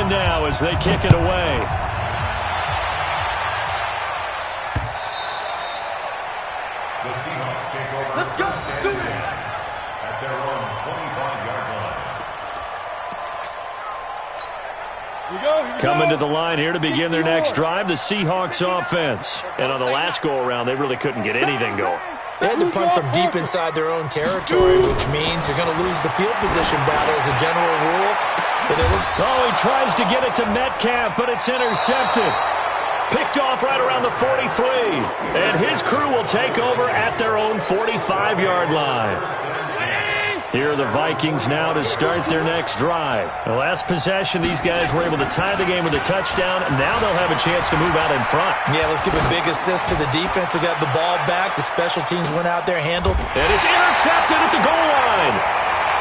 2nd now as they kick it away. The Seahawks take over. Let's go. At their own 25-yard line. Coming to the line here to begin their next drive, the Seahawks offense. And on the last go-around, they really couldn't get anything going. They had to punt from deep inside their own territory, which means you're going to lose the field position battle as a general rule. Oh, he tries to get it to Metcalf, but it's intercepted. Picked off right around the 43. And his crew will take over at their own 45-yard line. Here are the Vikings now to start their next drive. The last possession, these guys were able to tie the game with a touchdown, and now they'll have a chance to move out in front. Yeah, let's give a big assist to the defense who got the ball back. The special teams went out there, handled. And it's intercepted at the goal line.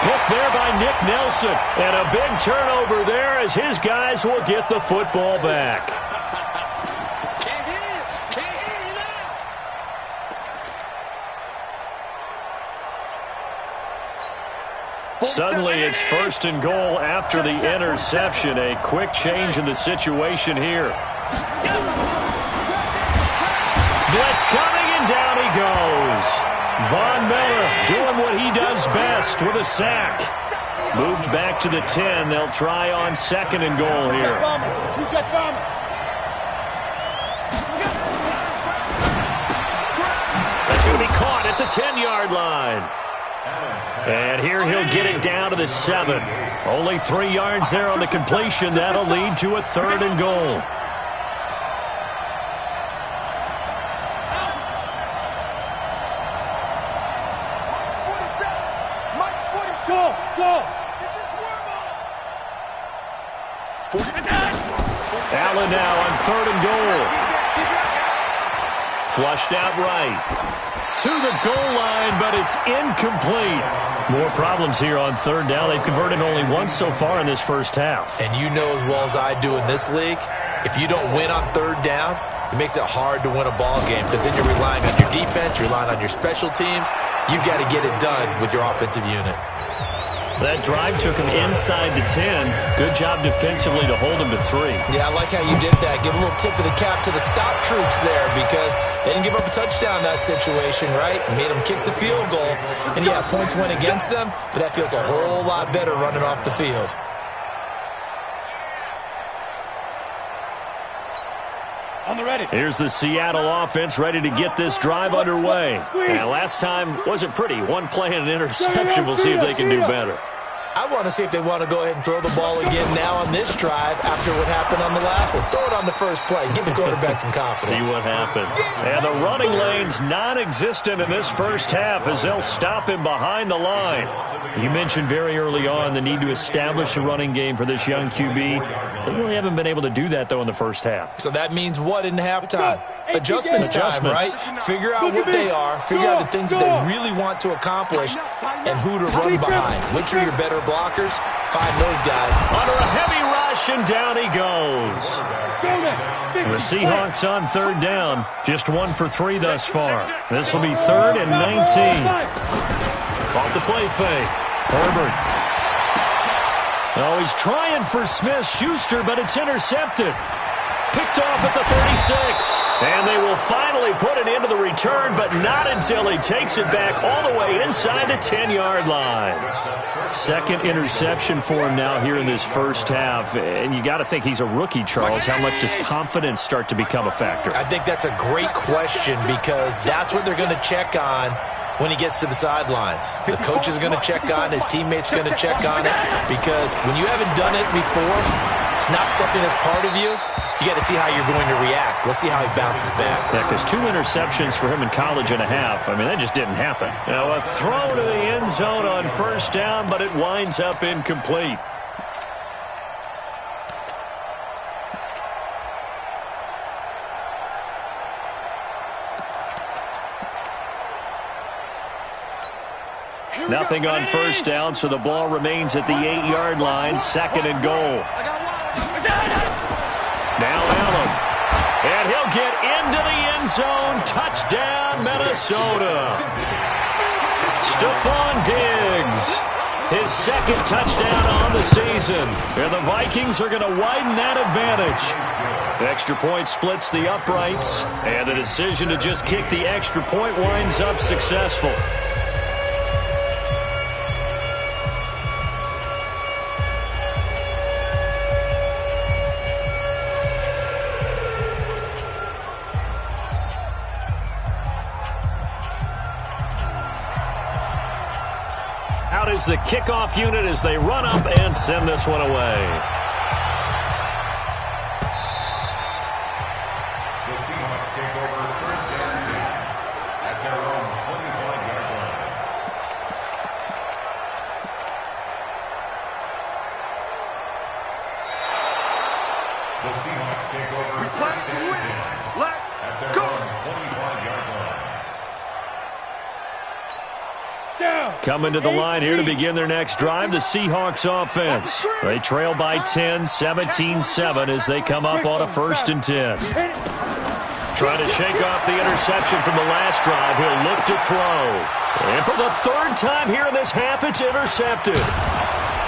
Picked there by Nick Nelson. And a big turnover there as his guys will get the football back. Suddenly, it's 1st and goal after the interception. A quick change in the situation here. Blitz coming, and down he goes. Von Miller doing what he does best with a sack. Moved back to the 10. They'll try on 2nd and goal here. That's going to be caught at the 10-yard line. And here he'll get it down to the 7. Only 3 yards there on the completion. That'll lead to a 3rd and goal. Allen now on 3rd and goal. Flushed out right. To the goal line, but it's incomplete. More problems here on 3rd down. They've converted only once so far in this first half. And you know as well as I do in this league, if you don't win on 3rd down, it makes it hard to win a ball game because then you're relying on your defense, you're relying on your special teams. You've got to get it done with your offensive unit. That drive took him inside the 10. Good job defensively to hold him to 3. Yeah, I like how you did that. Give a little tip of the cap to the stop troops there because they didn't give up a touchdown in that situation, right? Made them kick the field goal. And, yeah, points went against them, but that feels a whole lot better running off the field. Here's the Seattle offense ready to get this drive underway. And last time wasn't pretty. One play and an interception. We'll see if they can do better. I want to see if they want to go ahead and throw the ball again now on this drive after what happened on the last one. Throw it on the first play. Give the quarterback some confidence. See what happens. And the running lane's non-existent in this first half as they'll stop him behind the line. You mentioned very early on the need to establish a running game for this young QB. They really haven't been able to do that, though, in the first half. So that means what in halftime? Adjustments time, right? Figure out what they are, figure out the things that they really want to accomplish, and who to run behind. Which are your better blockers? Find those guys. Under a heavy rush, and down he goes. The Seahawks on 3rd down. Just 1 for 3 thus far. This will be 3rd and 19. Off the play fake. Herbert. Oh, he's trying for Smith-Schuster, but it's intercepted. Picked off at the 36. And they will finally put it into the return, but not until he takes it back all the way inside the 10-yard line. 2nd interception for him now here in this first half. And you got to think he's a rookie, Charles. How much does confidence start to become a factor? I think that's a great question because that's what they're going to check on when he gets to the sidelines. The coach is going to check on, his teammates are going to check on it because when you haven't done it before, it's not something that's part of you. You got to see how you're going to react. Let's see how he bounces back. Yeah, because 2 interceptions for him in college and a half. I mean, that just didn't happen. Now, a throw to the end zone on 1st down, but it winds up incomplete. Nothing on 1st down, so the ball remains at the 8-yard line. 2nd and goal. Now Allen. And he'll get into the end zone. Touchdown, Minnesota. Stephon Diggs. His second touchdown on the season. And the Vikings are going to widen that advantage. The extra point splits the uprights. And the decision to just kick the extra point winds up successful. Out is the kickoff unit as they run up and send this one away. The Seahawks take over first and 10 at their own 25-yard line. The Seahawks take over first and 10 at their own 25-yard line. Coming to the line here to begin their next drive, the Seahawks offense. They trail by 10, 17-7 as they come up on a 1st and 10. Trying to shake off the interception from the last drive. He'll look to throw. And for the 3rd time here in this half, it's intercepted.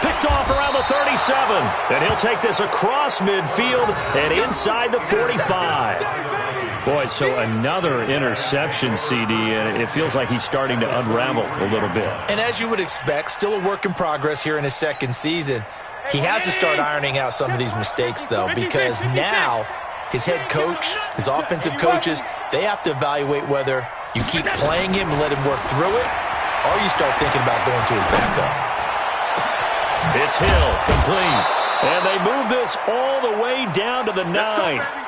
Picked off around the 37. And he'll take this across midfield and inside the 45. Boy, so another interception, CD, and it feels like he's starting to unravel a little bit. And as you would expect, still a work in progress here in his 2nd season. He has to start ironing out some of these mistakes, though, because now his head coach, his offensive coaches, they have to evaluate whether you keep playing him and let him work through it, or you start thinking about going to his backup. It's Hill, complete. And they move this all the way down to the 9.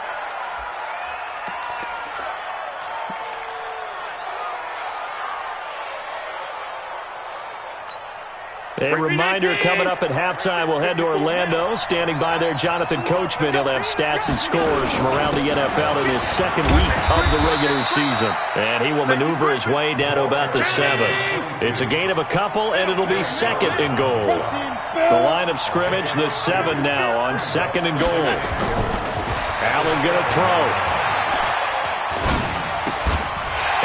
A reminder coming up at halftime, we'll head to Orlando. Standing by there, Jonathan Coachman. He'll have stats and scores from around the NFL in his 2nd week of the regular season. And he will maneuver his way down to about the 7. It's a gain of a couple, and it'll be 2nd and goal. The line of scrimmage, the 7 now on 2nd and goal. Allen going to throw.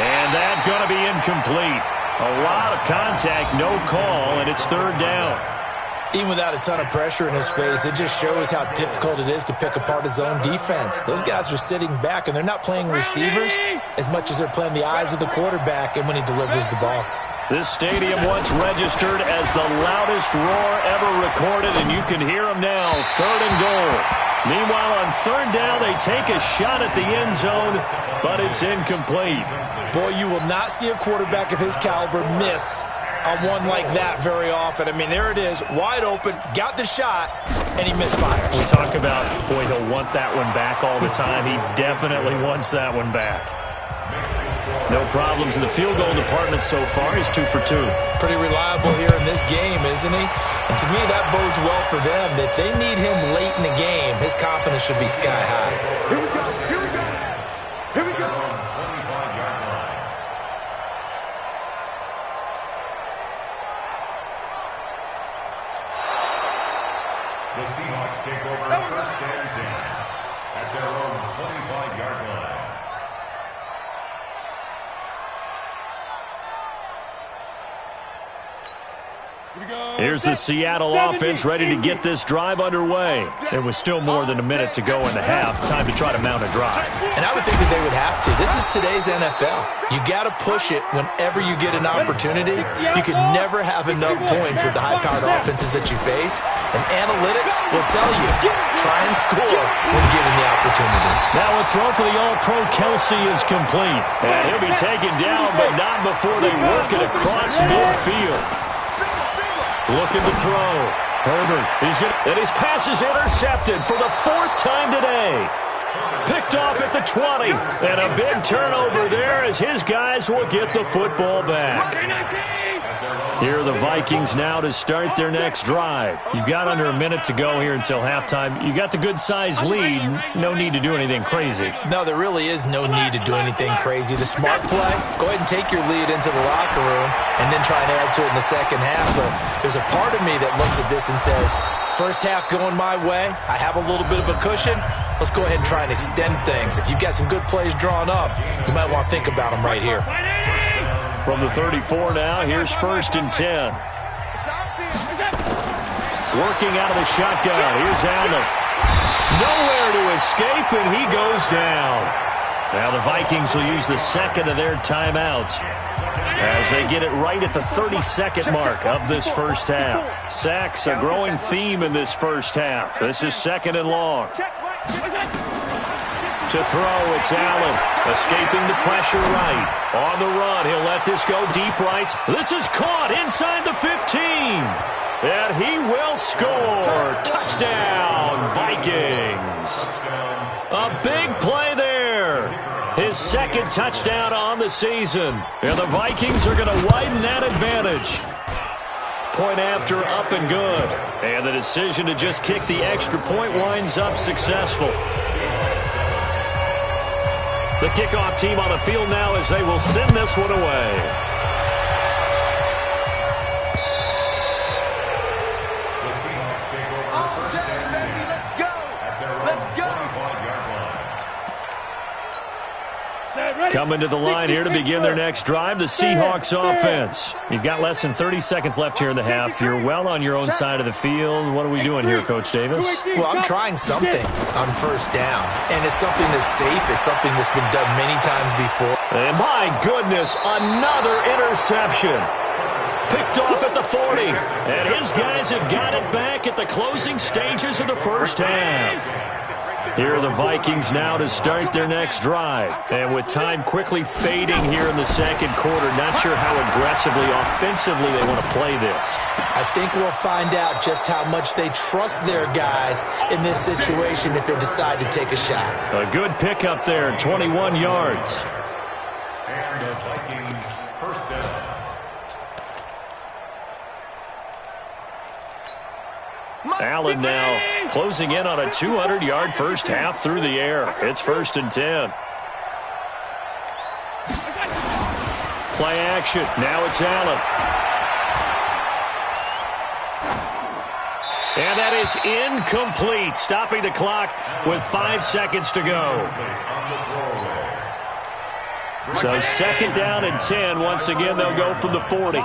And that's going to be incomplete. A lot of contact, no call, and it's 3rd down. Even without a ton of pressure in his face, it just shows how difficult it is to pick apart his own defense. Those guys are sitting back, and they're not playing receivers as much as they're playing the eyes of the quarterback and when he delivers the ball. This stadium once registered as the loudest roar ever recorded, and you can hear them now, 3rd and goal. Meanwhile, on 3rd down, they take a shot at the end zone, but it's incomplete. Boy, you will not see a quarterback of his caliber miss on one like that very often. I mean, there it is, wide open, got the shot, and he misfires. We talk about, boy, he'll want that one back all the time. He definitely wants that one back. No problems in the field goal department so far. He's 2 for 2. Pretty reliable here in this game, isn't he? And to me, that bodes well for them. If they need him late in the game, his confidence should be sky high. Here we go. Here we go. Here we go. 25-yard line. The Seahawks take over first and 10 at their own 25-yard line. Here's the Seattle offense ready to get this drive underway. There was still more than a minute to go in the half. Time to try to mount a drive. And I would think that they would have to. This is today's NFL. You got to push it whenever you get an opportunity. You can never have enough points with the high-powered offenses that you face. And analytics will tell you, try and score when given the opportunity. Now a throw for the All-Pro Kelsey is complete. And he'll be taken down, but not before they work it across midfield. Looking to throw. Herbert, and his pass is intercepted for the 4th time today. Picked off at the 20. And a big turnover there as his guys will get the football back. Here are the Vikings now to start their next drive. You've got under a minute to go here until halftime. You got the good-sized lead. No need to do anything crazy. No, there really is no need to do anything crazy. The smart play, go ahead and take your lead into the locker room and then try and add to it in the 2nd half. But there's a part of me that looks at this and says, first half going my way, I have a little bit of a cushion. Let's go ahead and try and extend things. If you've got some good plays drawn up, you might want to think about them right here. From the 34 now, here's 1st and 10. Working out of the shotgun. Here's Allen. Nowhere to escape, and he goes down. Now the Vikings will use the second of their timeouts as they get it right at the 30-second mark of this first half. Sacks, a growing theme in this first half. This is second and long. To throw, it's Allen. Escaping the pressure right. On the run, he'll let this go deep right. This is caught inside the 15. And he will score. Touchdown, Vikings. A big play there. His second touchdown on the season. And the Vikings are going to widen that advantage. Point after, up and good. And the decision to just kick the extra point winds up successful. The kickoff team on the field now as they will send this one away. Coming to the line here to begin their next drive, the Seahawks offense. You've got less than 30 seconds left here in the half. You're well on your own side of the field. What are we doing here, Coach Davis? Well, I'm trying something on first down, and it's something that's safe. It's something that's been done many times before. And my goodness, another interception. Picked off at the 40. And his guys have got it back at the closing stages of the first half. Here are the Vikings now to start their next drive. And with time quickly fading here in the second quarter, not sure how aggressively, offensively they want to play this. I think we'll find out just how much they trust their guys in this situation if they decide to take a shot. A good pickup there, 21 yards. And the Vikings first down. Allen now closing in on a 200-yard first half through the air. It's 1st and 10. Play action. Now it's Allen. And that is incomplete, stopping the clock with 5 seconds to go. So second down and 10. Once again, they'll go from the 40.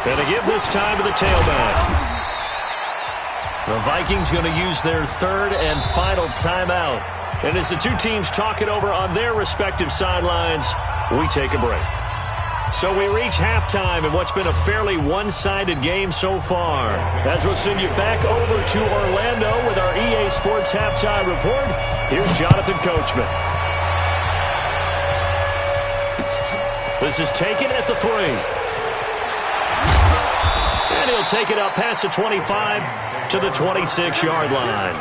And to give this time to the tailback. The Vikings going to use their third and final timeout. And as the two teams talk it over on their respective sidelines, we take a break. So we reach halftime in what's been a fairly one-sided game so far. As we'll send you back over to Orlando with our EA Sports Halftime Report, here's Jonathan Coachman. This is taken at the 3. And he'll take it up past the 25 to the 26-yard line.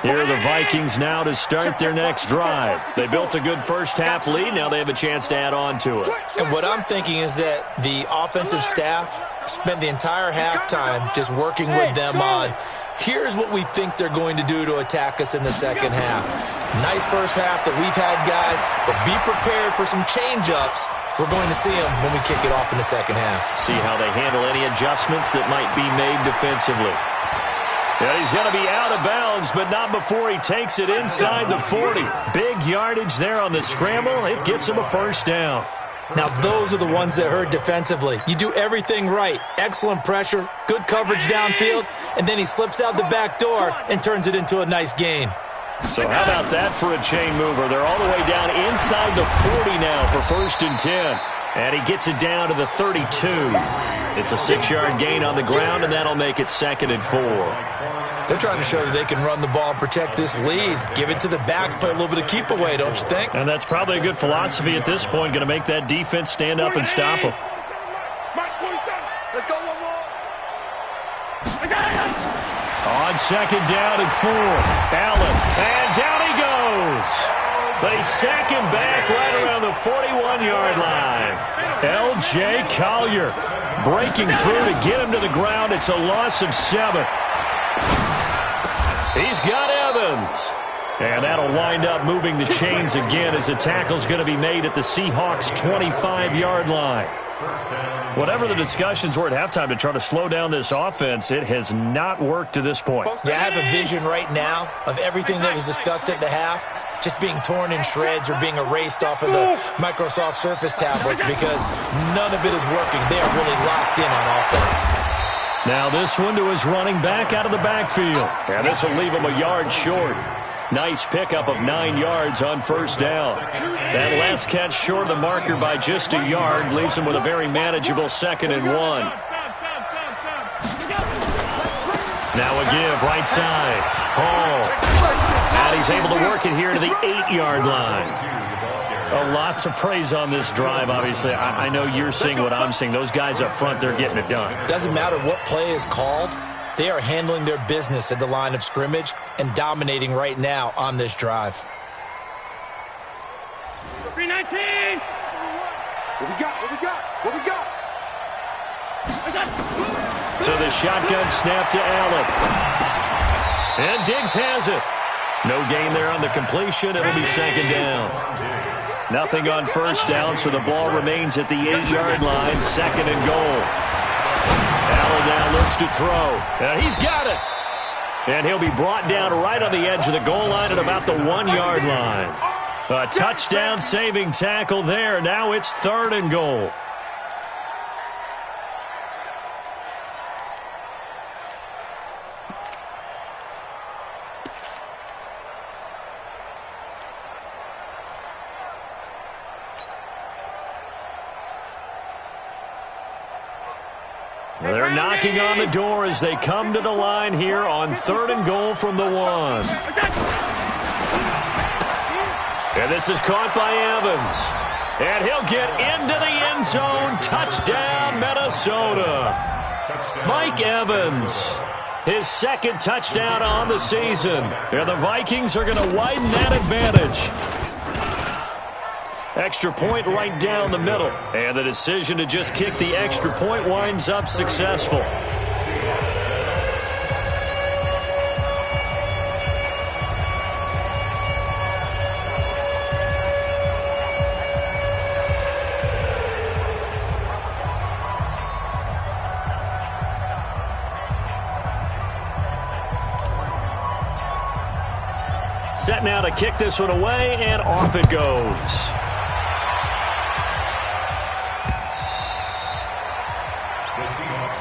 Here are the Vikings now to start their next drive. They built a good first-half lead. Now they have a chance to add on to it. And what I'm thinking is that the offensive staff spent the entire halftime just working with them on, here's what we think they're going to do to attack us in the second half. Nice first half that we've had, guys, but be prepared for some change-ups. We're going to see them when we kick it off in the second half. See how they handle any adjustments that might be made defensively. Yeah, he's going to be out of bounds, but not before he takes it inside the 40. Big yardage there on the scramble. It gets him a first down. Now, those are the ones that hurt defensively. You do everything right. Excellent pressure, good coverage downfield, and then he slips out the back door and turns it into a nice gain. So how about that for a chain mover? They're all the way down inside the 40 now for 1st and 10. And he gets it down to the 32. It's a 6-yard gain on the ground, and that'll make it 2nd and 4. They're trying to show that they can run the ball and protect this lead. Give it to the backs, play a little bit of keep away, don't you think? And that's probably a good philosophy at this point, going to make that defense stand up and stop them. Let's go one more. On 2nd down and 4, Allen, and down he goes. They sack him back right around the 41-yard line. L.J. Collier breaking through to get him to the ground. It's a loss of 7. He's got Evans. And that'll wind up moving the chains again as the tackle's going to be made at the Seahawks' 25-yard line. Whatever the discussions were at halftime to try to slow down this offense, it has not worked to this point. Yeah, I have a vision right now of everything that was discussed at the half. just being torn in shreds or being erased off of the Microsoft Surface tablets because none of it is working. They are really locked in on offense. Now this one to his running back out of the backfield. And this will leave him a yard short. Nice pickup of 9 yards on first down. That last catch short of the marker by just a yard leaves him with a very manageable 2nd and 1. Now a give right side. Hall. And he's able to work it here to the 8-yard line. A lot to praise on this drive, obviously. I know you're seeing what I'm seeing. Those guys up front, they're getting it done. Doesn't matter what play is called. They are handling their business at the line of scrimmage and dominating right now on this drive. 319! What we got? What we got? What we got? So the shotgun snap to Allen. And Diggs has it. No gain there on the completion. It'll be 2nd down. Nothing on first down, so the ball remains at the 8-yard line, 2nd and goal. Allen now looks to throw. And he's got it. And he'll be brought down right on the edge of the goal line at about the 1-yard line. A touchdown saving tackle there. Now it's 3rd and goal. They're knocking on the door as they come to the line here on 3rd and goal from the 1. And this is caught by Evans. And he'll get into the end zone. Touchdown, Minnesota. Mike Evans, his 2nd touchdown on the season. And the Vikings are going to widen that advantage. Extra point right down the middle. And the decision to just kick the extra point winds up successful. Set now to kick this one away, and off it goes.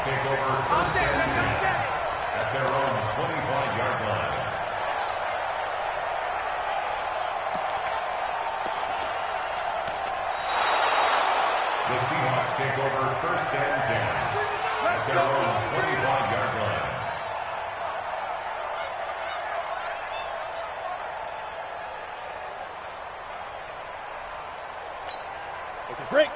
Take over first and 10 at their own 25-yard line. The Seahawks take over first and 10 at their own 25-yard line.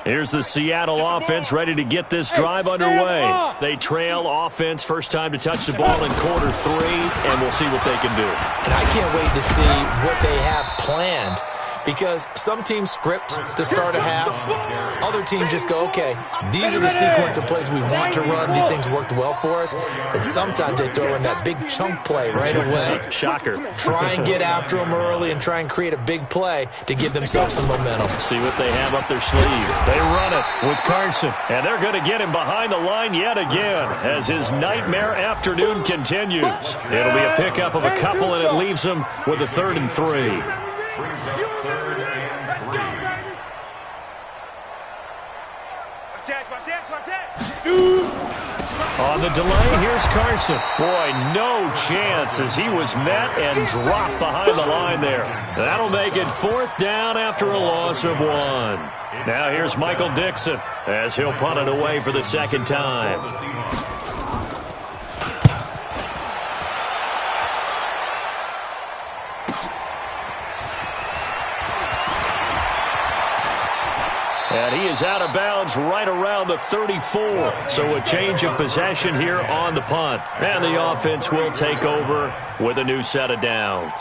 Here's the Seattle offense ready to get this drive underway. They trail offense, first time to touch the ball in quarter 3, and we'll see what they can do. And I can't wait to see what they have planned, because some teams script to start a half. Other teams just go, okay, these are the sequence of plays we want to run. These things worked well for us. And sometimes they throw in that big chunk play right away. Shocker. Try and get after them early and try and create a big play to give themselves some momentum. See what they have up their sleeve. They run it with Carson. And they're going to get him behind the line yet again as his nightmare afternoon continues. It'll be a pickup of a couple, and it leaves him with a 3rd and 3. Brings up 3rd and 3. On the delay, here's Carson. Boy, no chance as he was met and dropped behind the line there. That'll make it 4th down after a loss of 1. Now here's Michael Dixon as he'll punt it away for the 2nd time. And he is out of bounds right around the 34. So a change of possession here on the punt. And the offense will take over with a new set of downs.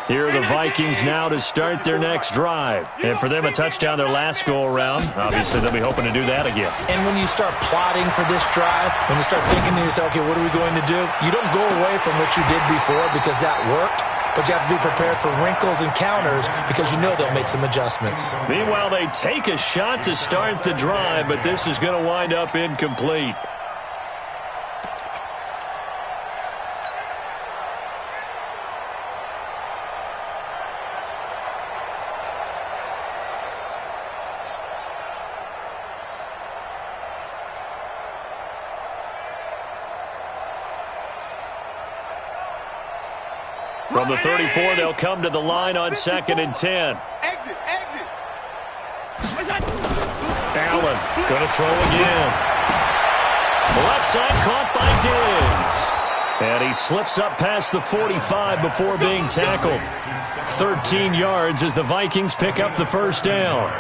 Here are the Vikings now to start their next drive. And for them, a touchdown their last go-around. Obviously, they'll be hoping to do that again. And when you start plotting for this drive, when you start thinking to yourself, okay, what are we going to do? You don't go away from what you did before because that worked. But you have to be prepared for wrinkles and counters because you know they'll make some adjustments. Meanwhile, they take a shot to start the drive, but this is going to wind up incomplete. From the 34, they'll come to the line on 2nd and 10. Exit, exit. Allen going to throw again. Left side caught by Diggs. And he slips up past the 45 before being tackled. 13 yards as the Vikings pick up the first down.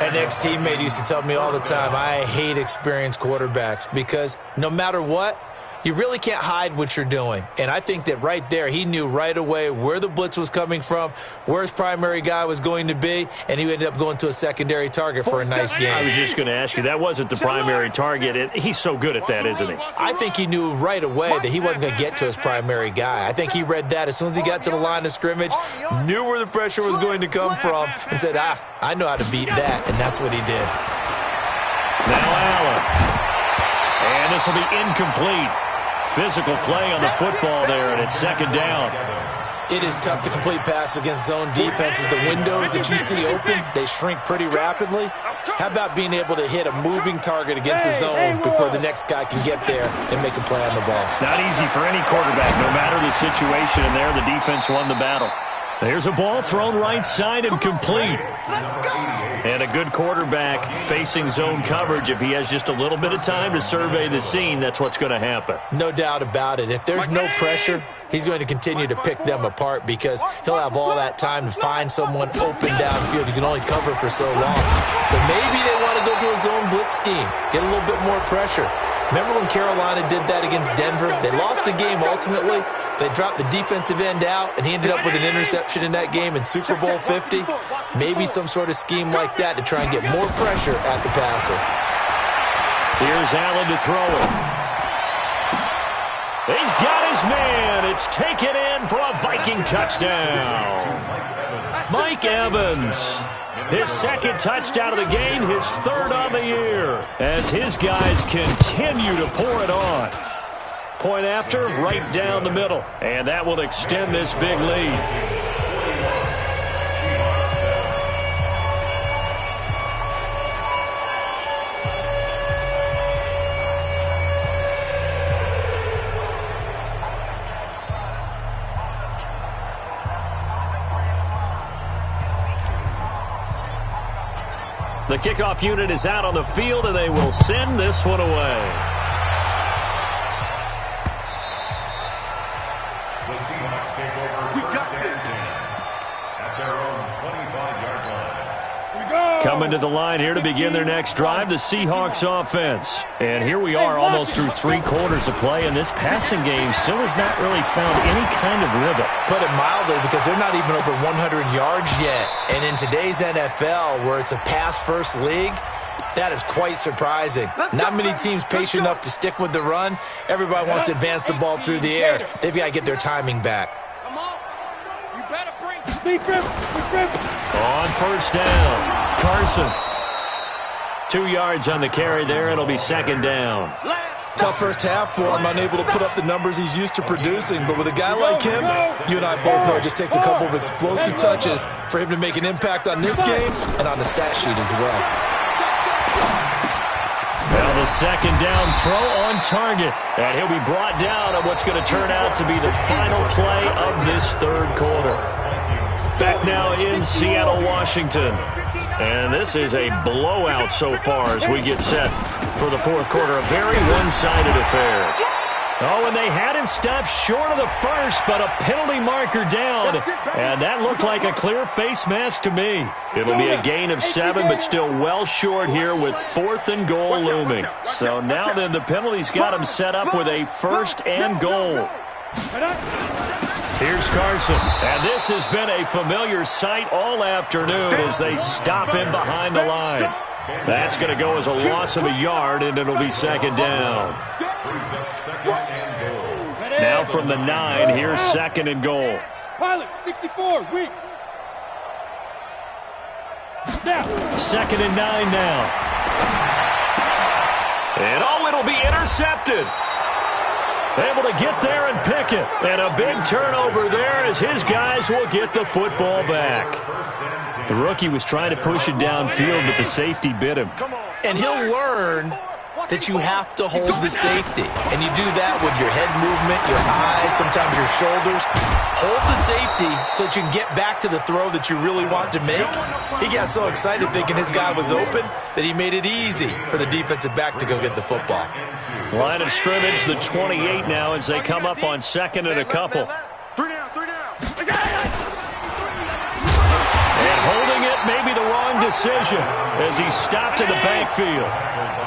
An ex-teammate used to tell me all the time, I hate experienced quarterbacks because no matter what, you really can't hide what you're doing. And I think that right there, he knew right away where the blitz was coming from, where his primary guy was going to be, and he ended up going to a secondary target for a nice game. I was just going to ask you, that wasn't the primary target. He's so good at that, isn't he? I think he knew right away that he wasn't going to get to his primary guy. I think he read that as soon as he got to the line of scrimmage, knew where the pressure was going to come from, and said, I know how to beat that, and that's what he did. Now Allen. And this will be incomplete. Physical play on the football there, and it's 2nd down. It is tough to complete passes against zone defenses. The windows that you see open, they shrink pretty rapidly. How about being able to hit a moving target against a zone before the next guy can get there and make a play on the ball? Not easy for any quarterback, no matter the situation, and there the defense won the battle. There's a ball thrown right side and complete. And a good quarterback facing zone coverage. If he has just a little bit of time to survey the scene, that's what's going to happen. No doubt about it. If there's no pressure, he's going to continue to pick them apart because he'll have all that time to find someone open downfield. You can only cover for so long. So maybe they want to go to a zone blitz scheme, get a little bit more pressure. Remember when Carolina did that against Denver? They lost the game ultimately. They dropped the defensive end out, and he ended up with an interception in that game in Super Bowl 50. Maybe some sort of scheme like that to try and get more pressure at the passer. Here's Allen to throw it. He's got his man. It's taken in for a Viking touchdown. Mike Evans. His 2nd touchdown of the game, his 3rd on the year, as his guys continue to pour it on. Point after, right down the middle. And that will extend this big lead. The kickoff unit is out on the field, and they will send this one away. The Seahawks take over first and 10 at their own 25-yard line. Coming to the line here to begin their next drive, the Seahawks offense. And here we are almost through 3 quarters of play, and this passing game still has not really found any kind of rhythm. Put it mildly, because they're not even over 100 yards yet. And in today's NFL, where it's a pass-first league, that is quite surprising. Not many teams patient enough to stick with the run. Everybody wants to advance the ball through the air. They've got to get their timing back. Come on. You better bring. On first down, Carson. 2 yards on the carry there. It'll be 2nd down. Tough first half for him, unable to put up the numbers he's used to producing. But with a guy like him, you and I both know it just takes a couple of explosive touches for him to make an impact on this game and on the stat sheet as well. Now the 2nd down throw on target. And he'll be brought down on what's going to turn out to be the final play of this 3rd quarter. Back now in Seattle, Washington. And this is a blowout so far as we get set for the 4th quarter. A very one-sided affair. Oh, and they had him stopped short of the first, but a penalty marker down. And that looked like a clear face mask to me. It'll be a gain of 7, but still well short here with 4th and goal looming. So now then the penalty's got him set up with a 1st and goal. Here's Carson, and this has been a familiar sight all afternoon as they stop him behind the line. That's going to go as a loss of a yard, and it'll be 2nd down. Now from the 9, here's 2nd and goal. Pilot, 64, weak. 2nd and 9 now. And oh, it'll be intercepted. Able to get there and pick it. And a big turnover there as his guys will get the football back. The rookie was trying to push it downfield, but the safety bit him. And he'll learn that you have to hold the safety. And you do that with your head movement, your eyes, sometimes your shoulders. Hold the safety so that you can get back to the throw that you really want to make. He got so excited thinking his guy was open that he made it easy for the defensive back to go get the football. Line of scrimmage, the 28 now as they come up on second and a couple. 3 down, 3 down. And holding it may be the wrong decision as he stopped in the backfield.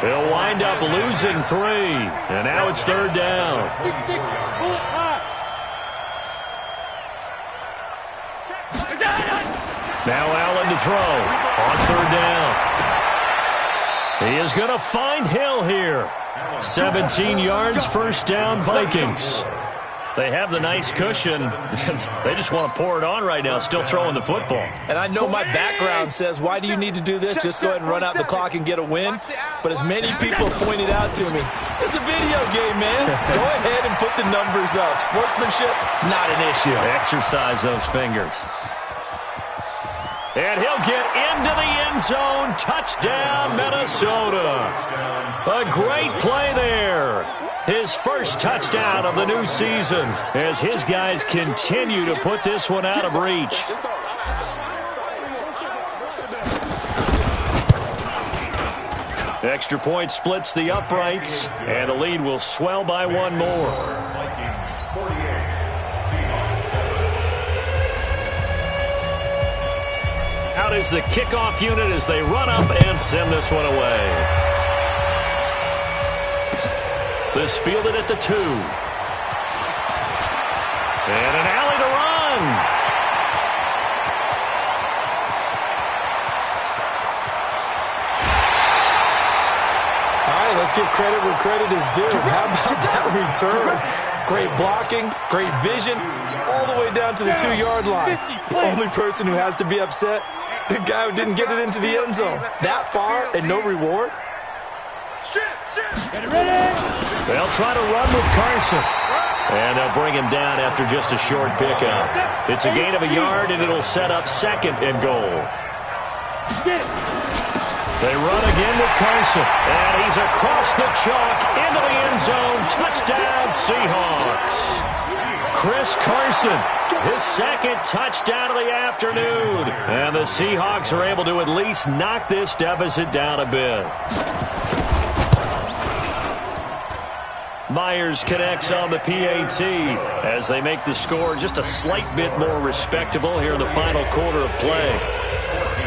He'll wind up losing 3, and now it's 3rd down. Now Allen to throw on 3rd down. He is going to find Hill here. 17 yards, 1st down, Vikings. They have the nice cushion. They just want to pour it on right now, still throwing the football. And I know my background says, why do you need to do this? Just go ahead and run out the clock and get a win. But as many people pointed out to me, it's a video game, man. Go ahead and put the numbers up. Sportsmanship, not an issue. Exercise those fingers. And he'll get into the end zone. Touchdown, Minnesota. A great play there. His first touchdown of the new season as his guys continue to put this one out of reach. Extra point splits the uprights, and the lead will swell by 1 more. Out is the kickoff unit as they run up and send this one away. This fielded at the 2. And an alley to run. All right, let's give credit where credit is due. How about that return? Great blocking, great vision, all the way down to the 2-yard line. The only person who has to be upset, the guy who didn't get it into the end zone. That far and no reward? Get ready. They'll try to run with Carson. And they'll bring him down after just a short pickup. It's a gain of a yard, and it'll set up 2nd and goal. They run again with Carson. And he's across the chalk into the end zone. Touchdown, Seahawks. Chris Carson, his 2nd touchdown of the afternoon. And the Seahawks are able to at least knock this deficit down a bit. Myers connects on the PAT as they make the score just a slight bit more respectable here in the final quarter of play.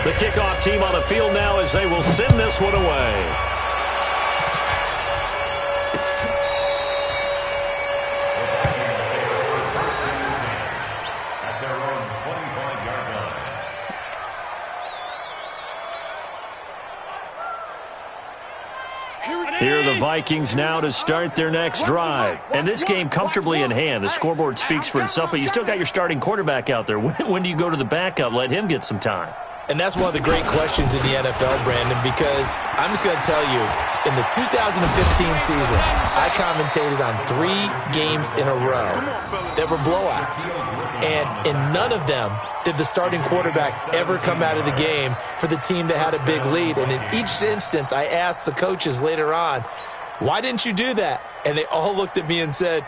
The kickoff team on the field now as they will send this one away. At their own 25-yard line. Here are the Vikings now to start their next drive. And this game comfortably in hand. The scoreboard speaks for itself, but you still got your starting quarterback out there. When do you go to the backup? Let him get some time. And that's one of the great questions in the NFL, Brandon, because I'm just going to tell you, in the 2015 season, I commentated on 3 games in a row that were blowouts. And in none of them did the starting quarterback ever come out of the game for the team that had a big lead. And in each instance, I asked the coaches later on, why didn't you do that? And they all looked at me and said,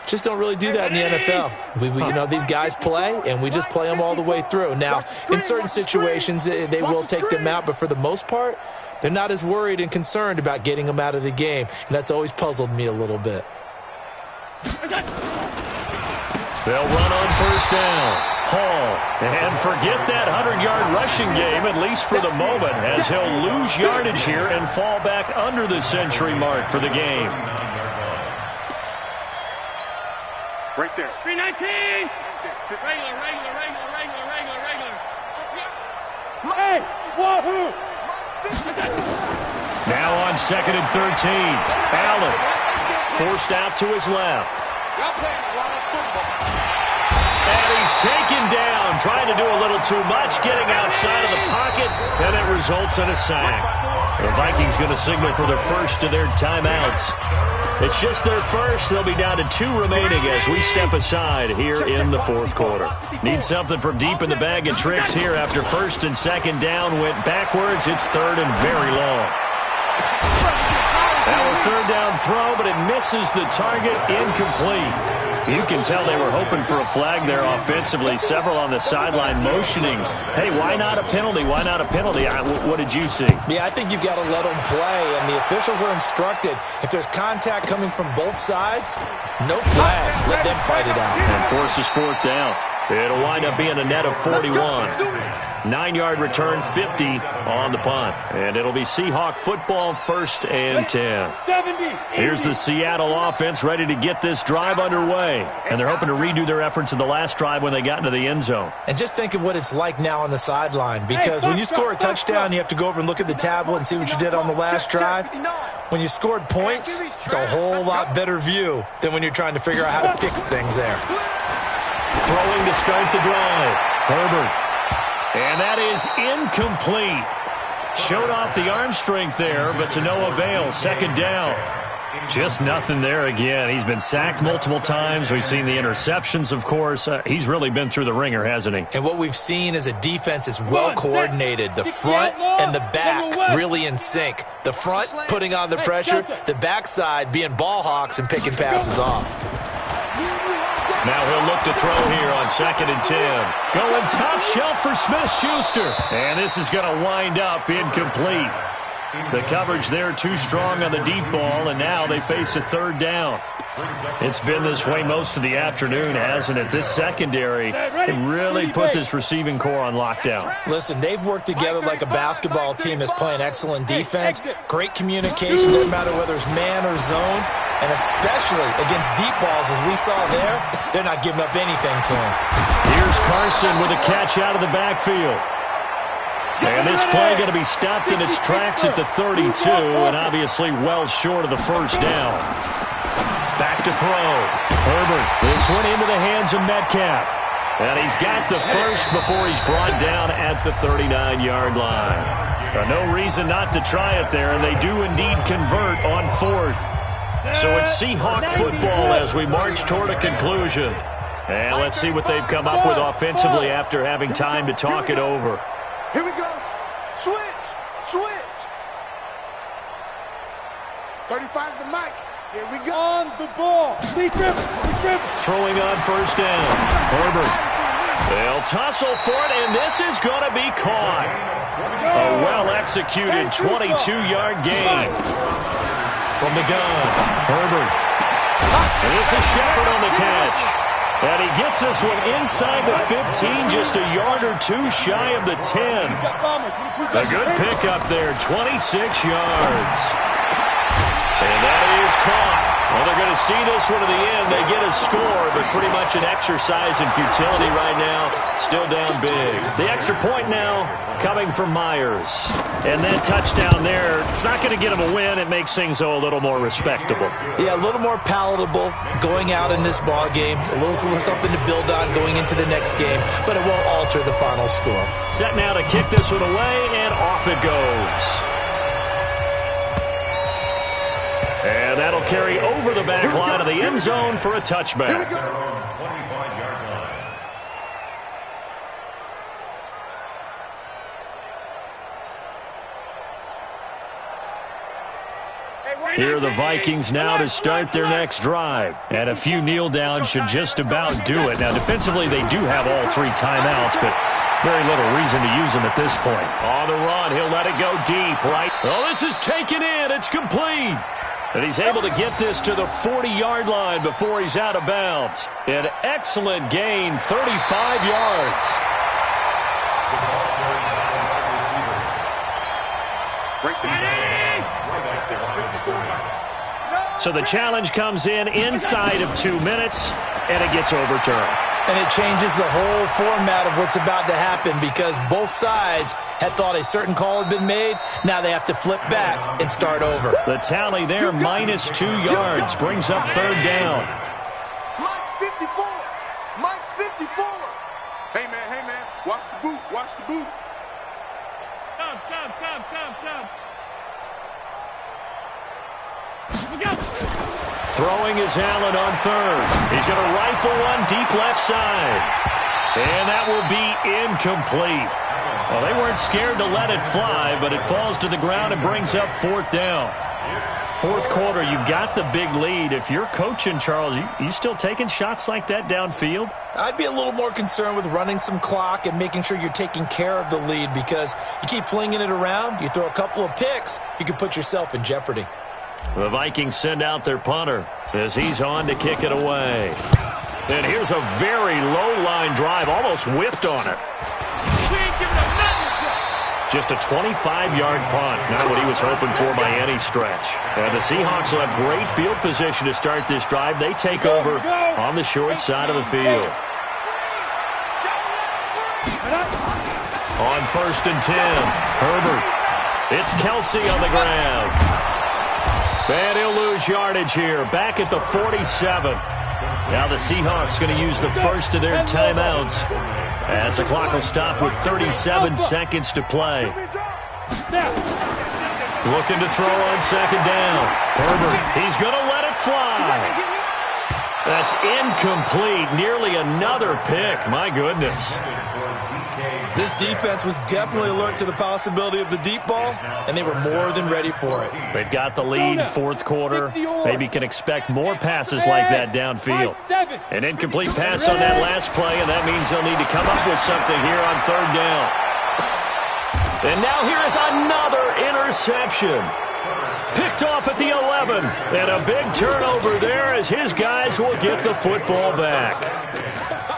just don't really do that in the NFL. You know, these guys play, and we just play them all the way through. Now, in certain situations, they will take them out, but for the most part, they're not as worried and concerned about getting them out of the game, and that's always puzzled me a little bit. They'll run on 1st down. Hall, and forget that 100-yard rushing game, at least for the moment, as he'll lose yardage here and fall back under the century mark for the game. Right there. 319. Regular. Hey, wahoo! Now on 2nd and 13. Allen forced out to his left. And he's taken down, trying to do a little too much, getting outside of the pocket, and it results in a sack. The Vikings going to signal for their first of their timeouts. It's just their first. They'll be down to 2 remaining as we step aside here in the 4th quarter. Need something from deep in the bag of tricks here after 1st and 2nd down went backwards. It's 3rd and very long. Now a third down throw, but it misses the target, incomplete. You can tell they were hoping for a flag there offensively. Several on the sideline motioning, hey, why not a penalty? Why not a penalty? What did you see? Yeah, I think you've got to let them play, and the officials are instructed. If there's contact coming from both sides, no flag. Let them fight it out. And forces fourth down. It'll wind up being a net of 41. 9-yard return, 50 on the punt. And it'll be Seahawk football, 1st and 10. Here's the Seattle offense ready to get this drive underway. And they're hoping to redo their efforts in the last drive when they got into the end zone. And just think of what it's like now on the sideline, because when you score a touchdown, you have to go over and look at the tablet and see what you did on the last drive. When you scored points, it's a whole lot better view than when you're trying to figure out how to fix things there. Throwing to start the drive. Herbert. And that is incomplete. Showed off the arm strength there, but to no avail. 2nd down. Just nothing there again. He's been sacked multiple times. We've seen the interceptions, of course. He's really been through the ringer, hasn't he? And what we've seen is a defense is well coordinated. The front and the back really in sync. The front putting on the pressure. The backside being ball hawks and picking passes off. Now he'll look to throw here on 2nd and 10. Going top shelf for Smith-Schuster. And this is going to wind up incomplete. The coverage there too strong on the deep ball, and now they face a 3rd down. It's been this way most of the afternoon, hasn't it? This secondary really put this receiving core on lockdown. Listen, they've worked together like a basketball team that's playing excellent defense. Great communication, no matter whether it's man or zone. And especially against deep balls, as we saw there, they're not giving up anything to him. Here's Carson with a catch out of the backfield. And this play going to be stopped in its tracks at the 32, and obviously well short of the 1st down. Back to throw. Herbert. This one into the hands of Metcalf. And he's got the first before he's brought down at the 39-yard line. No reason not to try it there, and they do indeed convert on 4th. So it's Seahawk football as we march toward a conclusion. And let's see what they've come up with offensively after having time to talk it over. Here we go. Switch. Switch. 35's the mic. Here we go. On the ball. Throwing on 1st down. Herbert. They'll tussle for it, and this is going to be caught. A well-executed 22-yard gain. From the gun, Herbert. And this is Shepard on the catch. And he gets this one inside the 15, just a yard or two shy of the 10. A good pickup there, 26 yards. And that is caught. Well, they're going to see this one to the end. They get a score, but pretty much an exercise in futility right now. Still down big. The extra point now coming from Myers. And that touchdown there, it's not going to get them a win. It makes things, though, a little more respectable. Yeah, a little more palatable going out in this ball game. A little something to build on going into the next game, but it won't alter the final score. Set now to kick this one away, and off it goes. And that'll carry over the back line of the end zone for a touchback. Here are the Vikings now to start their next drive. And a few kneel downs should just about do it. Now, defensively, they do have all 3 timeouts, but very little reason to use them at this point. On the run, he'll let it go deep, right? Oh, this is taken in. It's complete. And he's able to get this to the 40-yard line before he's out of bounds. An excellent gain, 35 yards. So the challenge comes in inside of 2 minutes, and it gets overturned. And it changes the whole format of what's about to happen because both sides had thought a certain call had been made. Now they have to flip back and start over. The tally there, minus 2 yards, brings up 3rd down. Mike's 54. Mike's 54. Hey, man. Watch the boot. Watch the boot. Stop. Throwing is Allen on 3rd. He's going to rifle one deep left side. And that will be incomplete. Well, they weren't scared to let it fly, but it falls to the ground and brings up 4th down. fourth quarter, you've got the big lead. If you're coaching, Charles, you still taking shots like that downfield? I'd be a little more concerned with running some clock and making sure you're taking care of the lead, because you keep flinging it around, you throw a couple of picks, you could put yourself in jeopardy. The Vikings send out their punter as he's on to kick it away. And here's a very low-line drive, almost whiffed on it. Just a 25-yard punt, not what he was hoping for by any stretch. And the Seahawks will have great field position to start this drive. They take over on the short side of the field. On 1st and 10, Herbert. It's Kelsey on the ground. And he'll lose yardage here, back at the 47. Now the Seahawks going to use the first of their timeouts as the clock will stop with 37 seconds to play. Looking to throw on 2nd down. Herbert, he's going to let it fly. That's incomplete. Nearly another pick. My goodness. This defense was definitely alert to the possibility of the deep ball, and they were more than ready for it. They've got the lead, fourth quarter. Maybe can expect more passes like that downfield. An incomplete pass on that last play, and that means they'll need to come up with something here on 3rd down. And now here is another interception. Picked off at the 11, and a big turnover there as his guys will get the football back.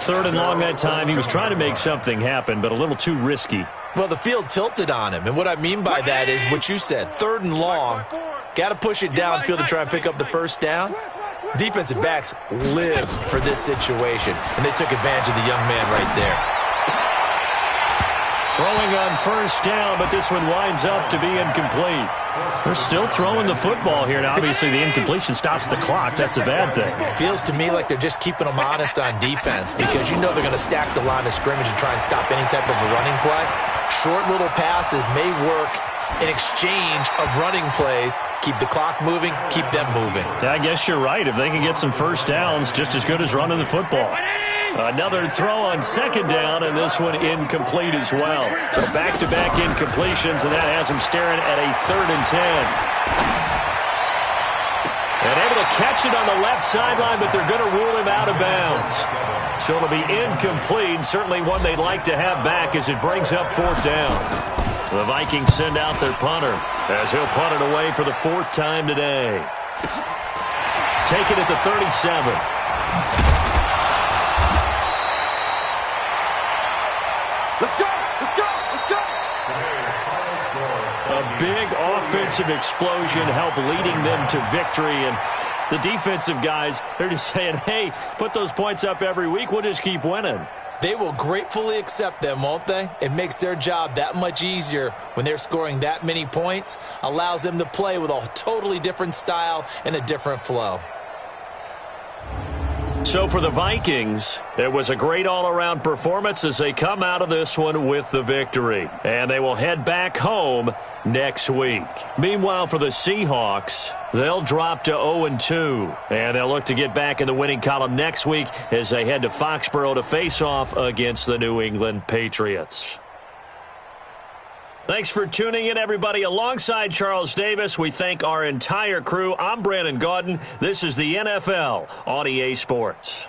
3rd and long that time. He was trying to make something happen, but a little too risky. Well, the field tilted on him, and what I mean by that is what you said. 3rd and long, got to push it downfield to try and pick up the first down. Defensive backs live for this situation, and they took advantage of the young man right there. Throwing on 1st down, but this one winds up to be incomplete. They're still throwing the football here, and obviously the incompletion stops the clock. That's a bad thing. Feels to me like they're just keeping them honest on defense, because you know they're going to stack the line of scrimmage and try and stop any type of a running play. Short little passes may work in exchange of running plays. Keep the clock moving, keep them moving. I guess you're right. If they can get some first downs, just as good as running the football. Another throw on 2nd down, and this one incomplete as well. So back-to-back incompletions, and that has them staring at a 3rd and 10. And able to catch it on the left sideline, but they're going to rule him out of bounds. So it'll be incomplete, certainly one they'd like to have back as it brings up 4th down. The Vikings send out their punter as he'll punt it away for the 4th time today. Take it at the 37. Let's go! Let's go! Let's go! A big offensive explosion helped leading them to victory, and the defensive guys, they're just saying, hey, put those points up every week, we'll just keep winning. They will gratefully accept them, won't they? It makes their job that much easier when they're scoring that many points, allows them to play with a totally different style and a different flow. So for the Vikings, it was a great all-around performance as they come out of this one with the victory. And they will head back home next week. Meanwhile, for the Seahawks, they'll drop to 0-2. And they'll look to get back in the winning column next week as they head to Foxborough to face off against the New England Patriots. Thanks for tuning in, everybody. Alongside Charles Davis, we thank our entire crew. I'm Brandon Gaudin. This is the NFL on EA Sports.